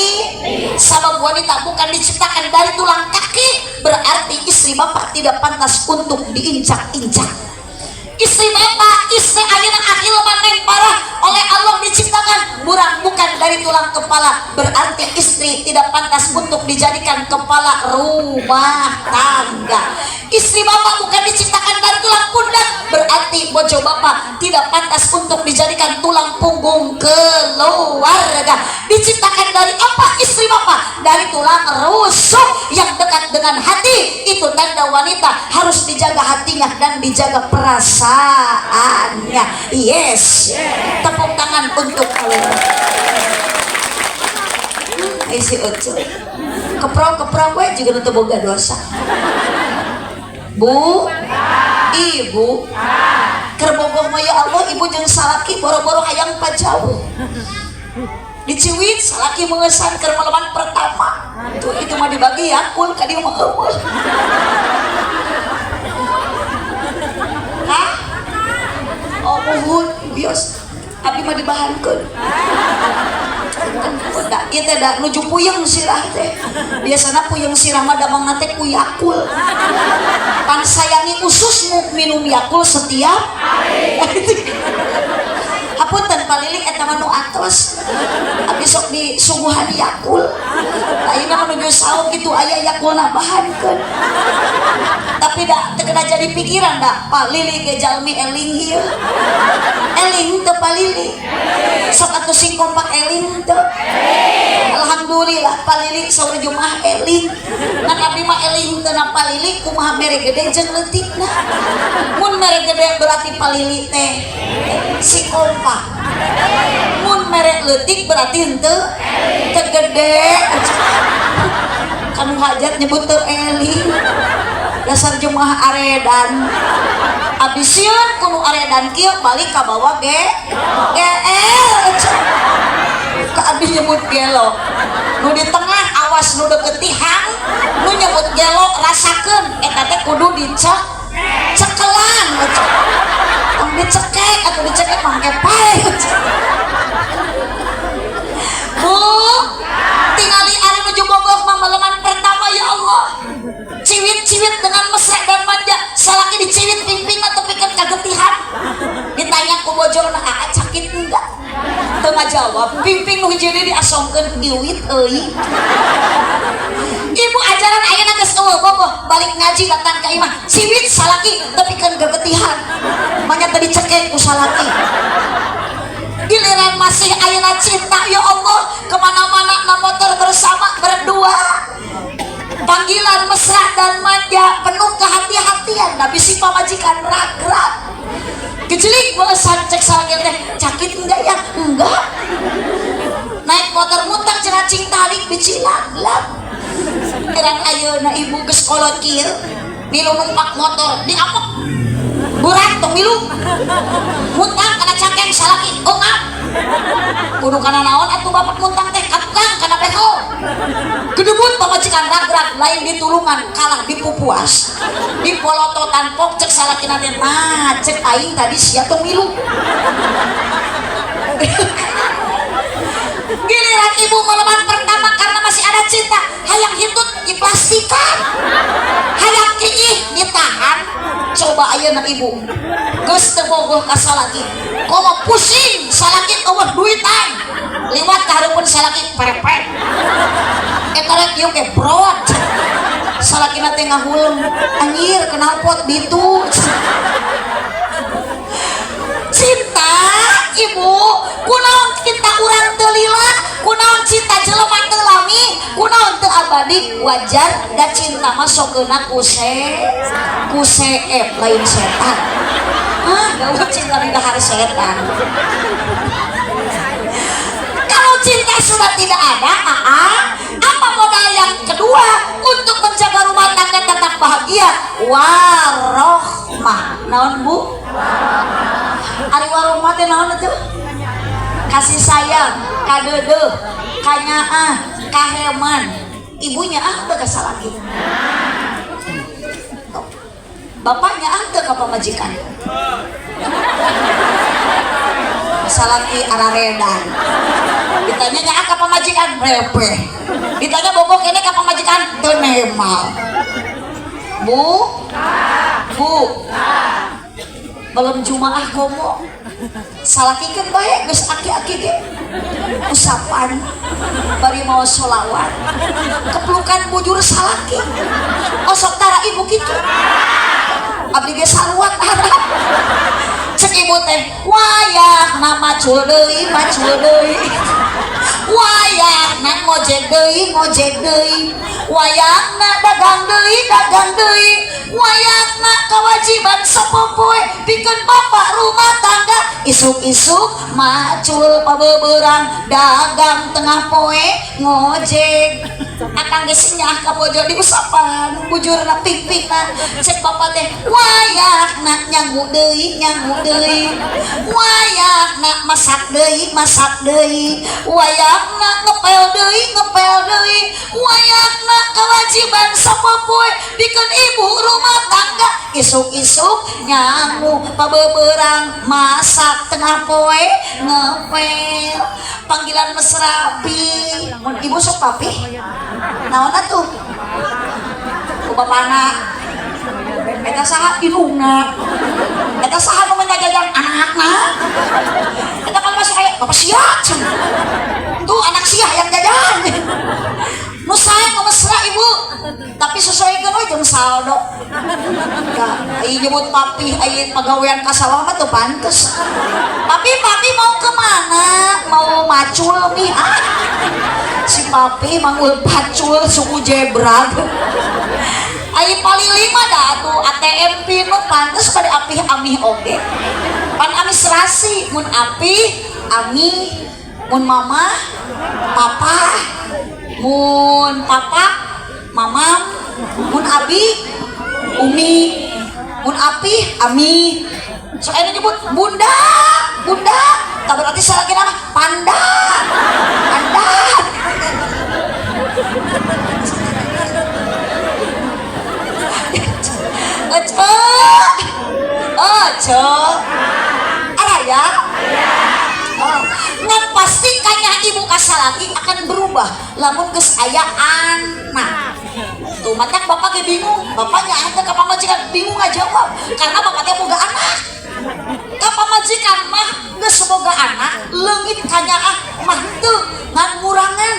sabab wanita bukan diciptakan dari tulang kaki, berarti istri bapak tidak pantas untuk diinjak-injak. Istri bapak, istri ayeuna akhil maneh parah oleh Allah diciptakan bukan dari tulang kepala, berarti istri tidak pantas untuk dijadikan kepala rumah tangga. Istri bapak bukan diciptakan dari tulang pundak, berarti bojo bapak tidak pantas untuk dijadikan tulang punggung keluarga. Diciptakan dari apa istri bapak? Dari tulang rusuk yang dekat dengan hati. Itu tanda wanita harus dijaga hatinya dan dijaga perasaannya. Yes, tepuk tangan untuk kalian. Isi ucul keprau gue juga untuk boga dosa. Bu, ibu, kerbogoh maya Allah ibu jeung salaki boro-boro hayang pajauh. Diciwit salaki mengesan keur malaman pertama. Tuh itu mah dibagi yakul ka dieu mah eueuh. Hah? Oh muhun bios abdi mah dibahankeun. Da ieu teh da nuju puyeng sirah teh. Biasana puyeng sirah mah damang teh ku Yakul. Pan sayangi ususmu minum Yakul setiap hari. Hapunten paliling eta mah nu atos. Abdi sok disuguhan Yakul. Ayeuna menuju saum kitu aya Yakul nabahankeun. Tapi da teu kena jadi pikiran da palili ge jalmi eling ieu. Eling teu palili. Sok atuh sing kompak eling teu. Alhamdulillah palili saur Jumaah eling. Ngan abdi mah eling teu na palili kumaha mere gede jeung leutikna. Mun mere gede berarti palili teh si kompak. Mun mere leutik berarti henteu teu gede. Kanu hajat nyebut teu eling. Dasar Jumaah aredan. Abdi sieun kudu aredan kieu balik ka bawah ge. Ka abdi nyebut gelo. Nu di tengah awas nu deukeut tihang, nu nyebut gelo rasakeun eta teh kudu cekelan. Tong dicekek atau dicekek mangke pae. Bu, tingali ari nuju bogoh mah maleman pertama ya Allah. Ciwit-ciwit dengan mesra dan manja, salaki diciwit pimpingna tepikeun kagetihan. Ditanya ku bojona, "Aa sakit enggak?" Teu ngajawab, pimping nu hiji deui diasongkeun iwit euy. Ibu ajaran ayeuna geus eueuh bogoh, balik ngaji datang ka imah. Ciwit salaki tepikeun gagetihan. Manya teu dicekek ku salaki. Giliran masih ayeuna cinta ya Allah, kemana-mana na motor bersama berdua. Panggilan mesra dan manja penuh kehati-hatian, tapi si pamajikan rag-rag. Gejlik beusan cek salaki teh, "Sakit enggak ya?" "Enggak." Naik motor muntang cenah cing tarik dicilaglag. Kirang ayeuna ibu geus kolot kieu, milu numpak motor diapok. Burak tong milu. Muntang kana cangkeng salaki, "Ongap." Kudu kana naon atuh bapak muntang teh? Kakang kana beho. Gedebut pamajikan rag-rag lain ditulungan kalah dipupuas. Dipolototan pok cek salakina teh, "Nah, cek aing tadi sia tong milu." Giliran ibu meleman pertama karena masih ada cinta, hayang hitut diplastikan, hayang kiih ditahan. Coba ayeuna ibu geus teu bogoh ka salaki, komo pusing salaki eueuh duitan liwat ka hareupeun salaki perepet eta rek ieu ge brot salakina teh ngahulem anjir kenal pot ditu cinta ibu kunaon cinta urang teu lila kunaon cinta jelema teu lami kunaon teu abadi wajar da cinta mah sokeuna kuseep lain setan gawat cinta di dahar setan kalau cinta sudah tidak ada apa modal yang kedua untuk menjaga rumah tangga tetap bahagia warohmah naon bu ari warohmah teh naon atuh kasih sayang kadeudeuh kanyaah kaheman ibunya teu kasalaki bapaknya teu ka pamajikan salaki araredan ditanya nya ka pamajikan repeh ditanya bobok ini ka pamajikan teu nemal bu belum jumaah komo salakikeun bae geus aki-aki ge usapan bari mau sholawat keplukan bujur salaki osok tara ibu kitu abdi ge saruat harap cek ibu teh wayahna macul deui wayahna ngojek deui wayahna dagang deui wayahna kewajiban sapopoe pikeun bapak rumah tangga isuk-isuk macul pabeubeurang dagang tengah poe ngojek akang geus nyah ka bojo di usapan bujurna ping-pingna cek bapak teh wayahna nyangu deui wayahna masak deui wayahna ngepel deui wayahna kewajiban sapopoe pikeun ibu rumah tangga isuk-isuk nyangu pabeubeurang masak tengah poe ngepel panggilan mesrapi mun ibu sok papi naon atuh ku bapana eta saha indungna eta saha nu menjajajan anakna eta kalau masuk aya bapak sia tuh anak sia yang jajan nu sae nu mesra ibu tapi sesuaikeun we jeung saldo ieu nyebut papi aya pagawean kasawa mah teu pantes papi mau kemana mau macul nih si papi manggul pacul suku jebrag ayo paling 5 dah tuh ATM pin nu pantes pada apih amih oge pan ami serasi mun apih ami mun mama papa mun papa mamam mun abi umi mun apih ami soalnya nyebut bunda tak berarti salah nama panda ada ya ngan pasti kayaknya ibu kasalaki akan berubah lamun geus aya anak tuh matak bapak ge bingung bapaknya anta ka pamajikan bingung ngajawab karena bapaknya boga anak ka pamajikan mah geus boga anak leungit kanyaah mah teu ngan ngurangan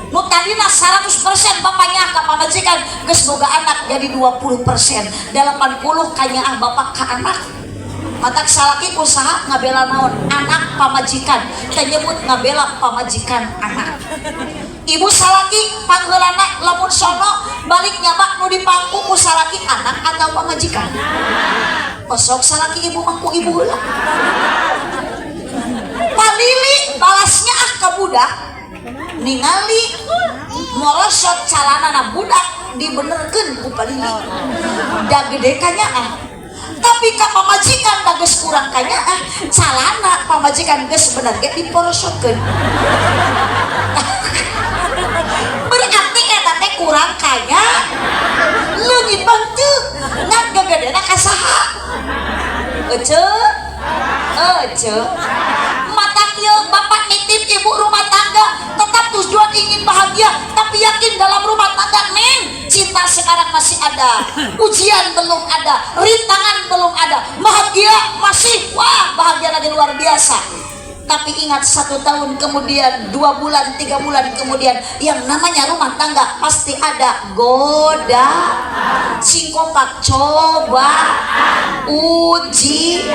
nu tadina 100% bapaknya ka pamajikan geus boga anak jadi 20% 80 kanyaah bapak ka anak matak salaki usaha ngabela naon anak pamajikan teh nyebut ngabela pamajikan anak ibu salaki panggeulana lamun sono balik nyabak nu dipangku ku salaki anak atau pamajikan osok salaki ibu mangku ibu heula palili balasnya ka budak ningali molosot calanana budak dibenerkeun ku palili da gede kanyaah tapi ka pamajikan da geus kurang kanyaah calana pamajikan geus bener ge diporosotkeun berarti eta teh kurang kaya leungit bang teu ngan gegedena ka saha ece matak ieu bapak nitip ibu rumah tangga tetap tujuan ingin bahagia tapi yakin dalam rumah tangga neng cinta sekarang masih ada ujian belum ada rintangan belum ada bahagia masih wah bahagia lagi luar biasa Tapi ingat 1 tahun kemudian, 2 bulan, 3 bulan kemudian, yang namanya rumah tangga pasti ada godaan, singkopak, cobaan, uji,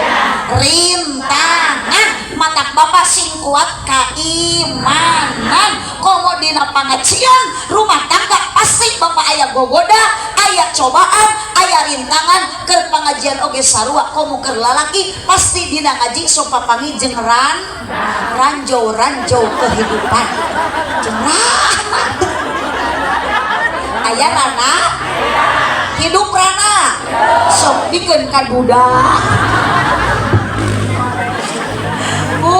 rintangan. Matak bapak sing kuat keimanan, komo dina pangajian rumah tangga pasti bapak aya gogoda, aya cobaan, aya rintangan. Keur pangajian oge sarua komo keur lalaki pasti dina ngaji sok papangi jeung ranjau kehidupan jeung aya rana hidup rana sok pikeun ka budak. Bu,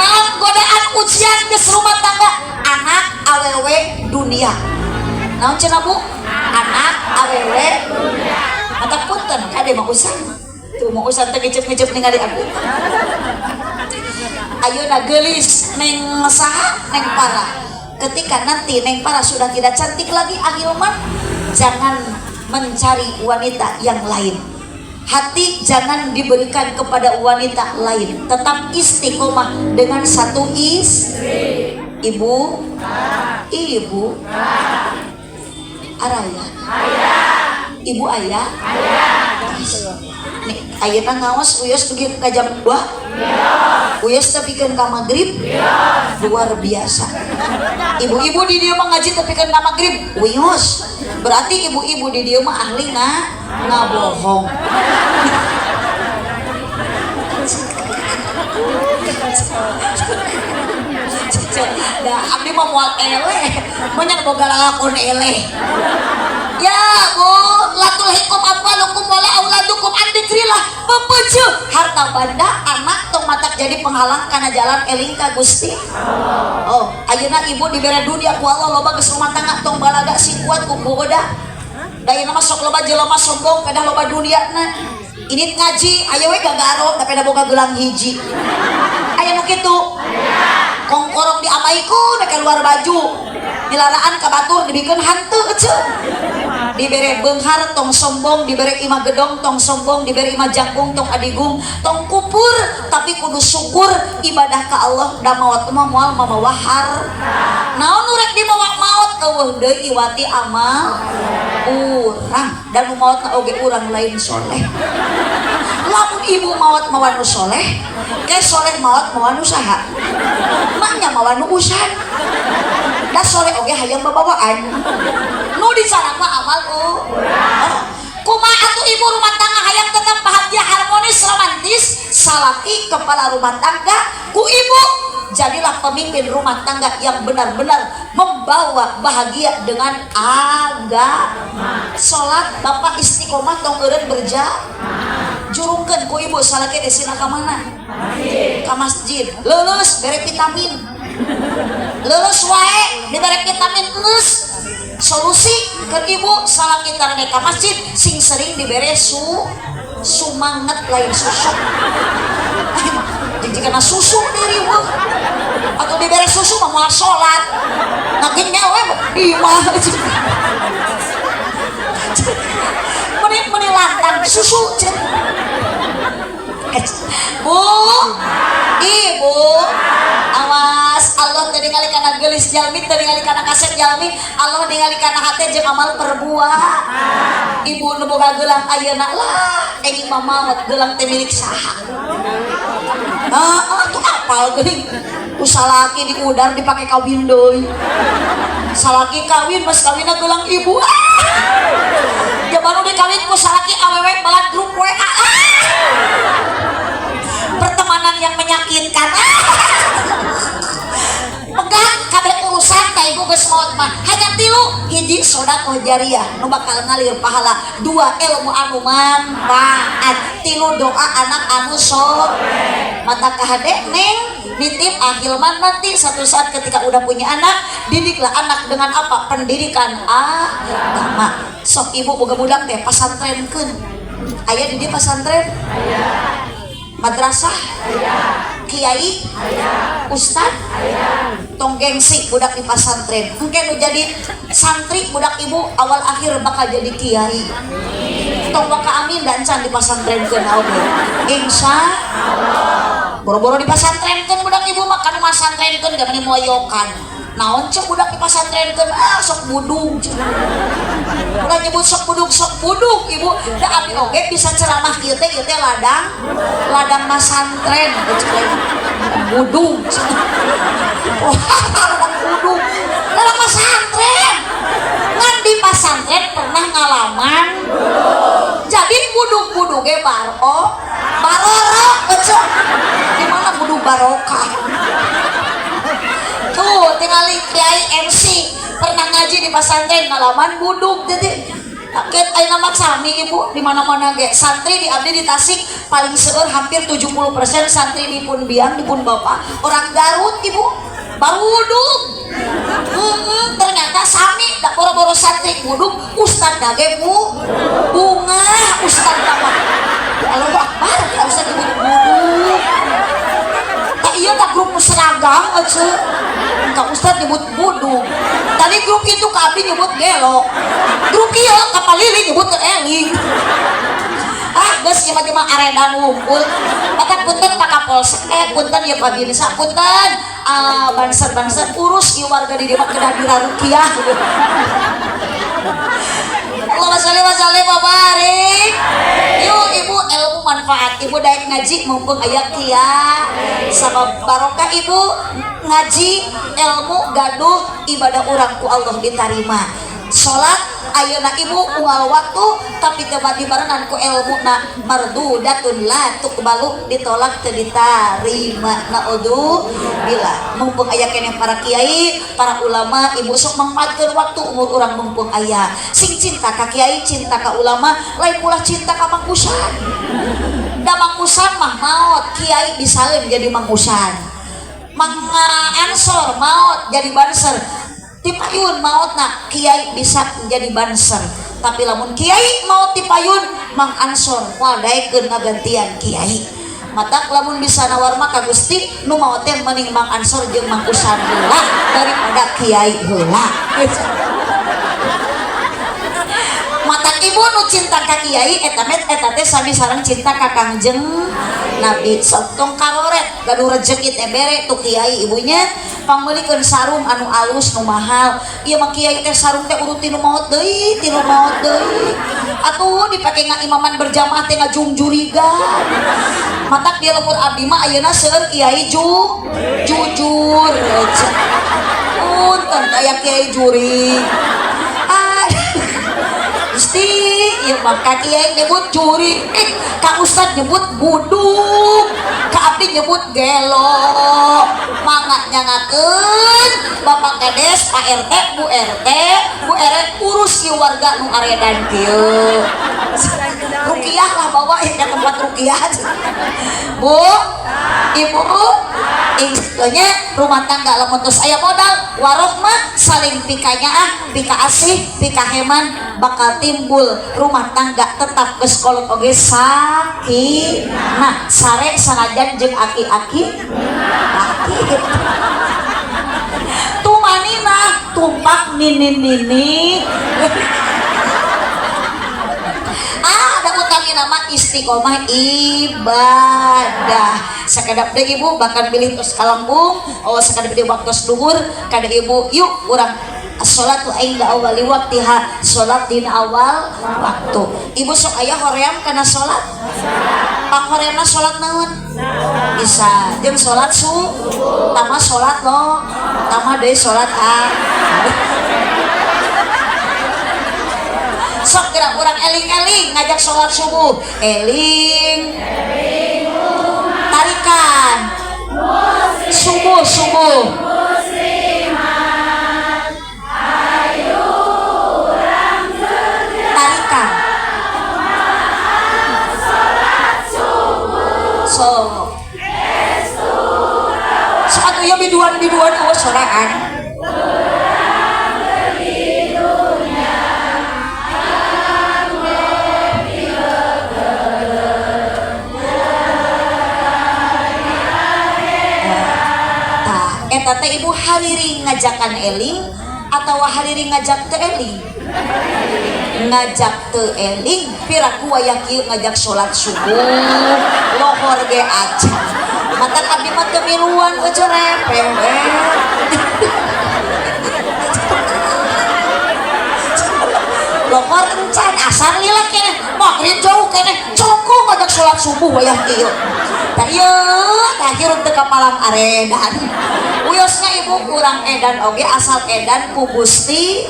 naon godaan ujian geus rumah tangga anak awewe dunia. Naon cenah Bu? Anak awewe dunia. Mata punten kade mah usan. Tuh mau usan teh ngecep-ngecep ningali aku. Ayeuna geulis neng saha? Neng Para. Ketika nanti neng Para sudah tidak cantik lagi ahilman, jangan mencari wanita yang lain. Hati jangan diberikan kepada wanita lain, tetap istiqomah dengan satu istri. Ibu, ibu, araya, ibu ayah, nih ayeuna ngaos uyos pergi ke jam 2, uyos tapi kan ka magrib, luar biasa. Ibu-ibu di dia mah ngaji tapi kan ka magrib, uyos. Berarti ibu-ibu di dia mah ahli ngabohong. Nah, abdi mah moal eleh, banyak boga lakon eleh. Ya Bu, latul hikum amwalukum wala auladukum an dzikrillah, beupeujeuh harta banda anak tong matak jadi penghalang kana jalan eling ka Gusti. Oh, ayeuna ibu dibere dunia ku Allah loba geus rumah tangga tong balaga si kuat ku bogoda. Da ieu mah sok loba jelema sombong kedah loba duniana. Ini ngaji aya we gagaro da peda boga gelang hiji. Aya nu kitu. Kongkorong diamaikeun ke luar baju. Dilaraan ka batur dibikeun hanteu eceuk. Dibere beunghar tong sombong, dibere imah gedong tong sombong, dibere imah jangkung tong adigung, tong kupur tapi kudu syukur ibadah ka Allah. Da maot mah moal mamawa harta. Naon nu rek dimawa maot eueuh deui iwati amal urang, dan nu maotna oge urang lain soleh. Lamun ibu maot mawa nu soleh, ke soleh maot mawa nu saha? Maknya mawa nu usan. Da soleh oge hayang babawaan. Nu dicarana mah amal kumaha atuh ibu rumah tangga hayang tetap bahagia, harmonis, romantis, salaki kepala rumah tangga ku ibu. Jadilah pemimpin rumah tangga yang benar-benar membawa bahagia dengan agama. Salat bapak istiqomah tong eureun berjamaah. Jurungkeun ku ibu salaki teh sina ka mana? Ka masjid. Leuleus bere vitamin. Leuleus wae dibere vitamin geus. Solusi ke ibu salaki tarane ka masjid sing sering dibere sumanget lain susu. Jadi kena susu diri wah, atau diberi susu mah mau sholat, naging nyawe imah, meni lantang susu, Bu, ibu, awas Allah tadi ngali kana gelis jalmi, tadi ngali kana kaset jalmi, Allah ningali kana hate jeung amal perbuah. Ibu nu boga gelang ayeuna lah, egi mah maot gelang teh milik saha? Tuh apal geuning. Usalaki di udar dipake kawin deui. Salaki kawin mas kawinna gelang ibu. Jabanu dikawin ku salaki awewe balat grup WA. Pertemanan yang menyakitkan. Pegang kabeh urusan ka ibu geus maot mah. Hanya tilu, hiji sedekah jariah nu bakal ngalir pahala, 2 ilmu anu manfaat, 3 doa anak anu soleh. Mata kahade neng nitip ahilman nanti satu saat ketika udah punya anak, didiklah anak dengan apa? Pendidikan agama. Sok ibu boga budak teh pasantrenkeun. Aya di dieu pasantren? Aya. Madrasah? Aya. Kiai? Aya. Ustad? Aya. tong gengsi budak di pasantren engke nu jadi santri budak ibu awal akhir bakal jadi kiai tong baka amin dan can di pasantren ke naoge insya boro-boro di pasantren kan budak ibu makan pasantren kan gak moyokan naon cek budak di pasantren kan sok budung udah nyebut sok buduk ibu da abdi oge bisa ceramah kieu teh ladang masantren budung budung ladang masantren ngan di pasantren pernah ngalaman jadi buduk ge baroro ecok di mana buduk barokah tuh tinggal kiai MC pernah ngaji di pasantren ngalaman buduk jadi kaget ayeuna mah sami ibu di mana-mana ge santri di abdi di Tasik paling seueur hampir 70% santri di pun biang di pun bapak orang Garut ibu baruduk ternyata sami da boro-boro santri buduk ustad dage bunga ustad apa Allahu Akbar ustad buduk tak iya tak grup seragam aja kak ustad nyebut buduk tadi grup itu kak abdi nyebut gelo grup iya kapal lili nyebut eling geus cuma aredan ngumpul mata punten Pak Kapolsek punten ya Pak Binsa punten banser urus ieu warga di dieu kedah dirarukiah Allahumma sholli wa sallim wa barik yuk ibu ilmu manfaat ibu daek ngaji mumpung aya kieu sabab barokah ibu ngaji ilmu gaduh ibadah urang ku Allah ditarima salat ayeuna ibu unggal waktu tapi tebati barengan ku ilmu na mardudatun la tuqbalu ditolak teu ditarima naudzu bila mumpung aya keneh para kiai para ulama ibu sok manfaatkeun waktu umur urang mumpung aya sing cinta ka kiai cinta ka ulama lain ulah cinta ka mangkusan da mangkusan mah maot kiai disalin jadi mangkusan ansor maot jadi banser tipayun mautna kiai bisa menjadi banser tapi lamun kiai maut tipayun mang ansor moal daekeun ngagantian kiai matak lamun bisa nawar mah ka Gusti nu maot teh mending mang ansor jeung mang usan heula daripada kiai heula matak ibu nu cinta ka kiai eta teh sami sareng cinta ka Kangjeng Nabi sotong karoret gaduh rezeki teh bere tu kiai ibunya pangmeulikeun sarung anu alus nu mahal ieu mah kiai teh sarung teh urut tinu maot deui atuh dipake ngaimaman berjamaah teh ngajungjurigan matak dia lemur abdi mah ayeuna seueur kiai jujur punten aya kiai juri Gusti ieu mah ka kiai nyebut juri ka ustad nyebut buduk ka abdi nyebut gelo mangga nyangakeun Bapak Kades Pak RT Bu RT urus ieu warga nu aredan kieu rukiah lah bawa ke tempat rukiah Bu Ibu istilahnya rumah tangga lamun tos aya modal warohmah saling pikanya pika asih pika heman bakal timbul rumah tangga tetap geus kolot oge sakit nah sare sanajan jeung aki-aki tumanina tumpak nini ada utami nama istiqomah ibadah sakadap deui ibu bahkan bilih tos kalambung sakadap deui waktu duhur kada ibu yuk urang sholatu inda awali waktiha sholat dina awal waktu ibu sok aya hoream kana sholat panghoreamna sholat naon bisa jeung sholat tama sholat lo tama deui sholat sok gerak urang eling-eling ngajak sholat subuh eling tarikan subuh tarikan so atuh ya biduan soraan eta teh ibu hariri ngajakan eling atau hariri ngajak teu eling? Ngajak teu eling. Piraku aya kieu ngajak salat subuh lohor ge aja mata abdi mah teu miluan eueuh repeh lohor encan asar lila kene maghrib jauh kene congko ngajak salat subuh wayah kieu tah ieu tah hirup teu kapalam aredan uyosna ibu kurang edan oge asal edan ku Gusti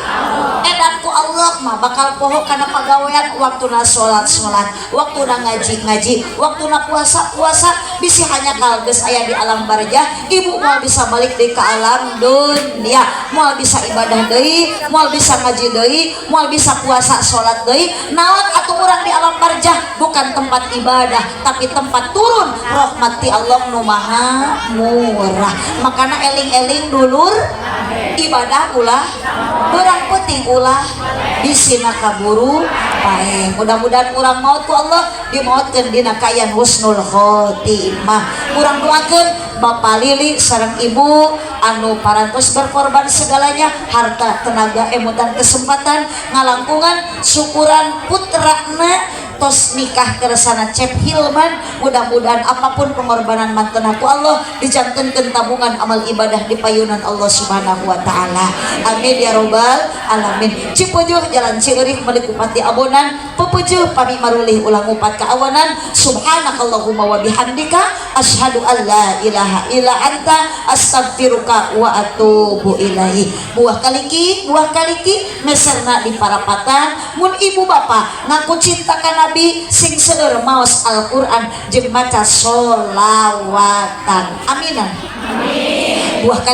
edan ku Allah mah bakal poho kana pagawean waktuna salat waktuna ngaji waktuna puasa bisi hanya kalges aya di alam barzah ibu moal bisa balik deui ka alam dunia moal bisa ibadah deui moal bisa ngaji deui moal bisa puasa salat deui naon atuh urang di alam barzah bukan tempat ibadah tapi tempat turun rahmat ti Allah nu maha murah makana eling-eling dulur ibadah ulah berang penting ulah bisina kaburu pae mudah-mudahan urang maut ku Allah dimautkeun dina kayan husnul khotimah urang doakeun Bapak Lili sareng Ibu anu parantos berkorban segalanya harta tenaga emodan kesempatan ngalangkungan syukuran putrana tos nikah keresana Cep Hilman mudah-mudahan apapun pengorbanan mantenna ku Allah dijantenkeun tabungan amal ibadah di payunan Allah Subhanahu wa taala amin ya robbal alamin cipujuh jalan Cieurik meuli Bupati Abonan pepujuh pami marulih ulang upat kaawanan subhanakallahumma wa bihamdika asyhadu an la ilaha illa anta astaghfiruka wa atubu ilaihi buah kaliki meserna di parapatan mun ibu bapak ngaku cinta ka Nabi sing seueur maos Al-Qur'an jeung maca sholawatan aminan amin buah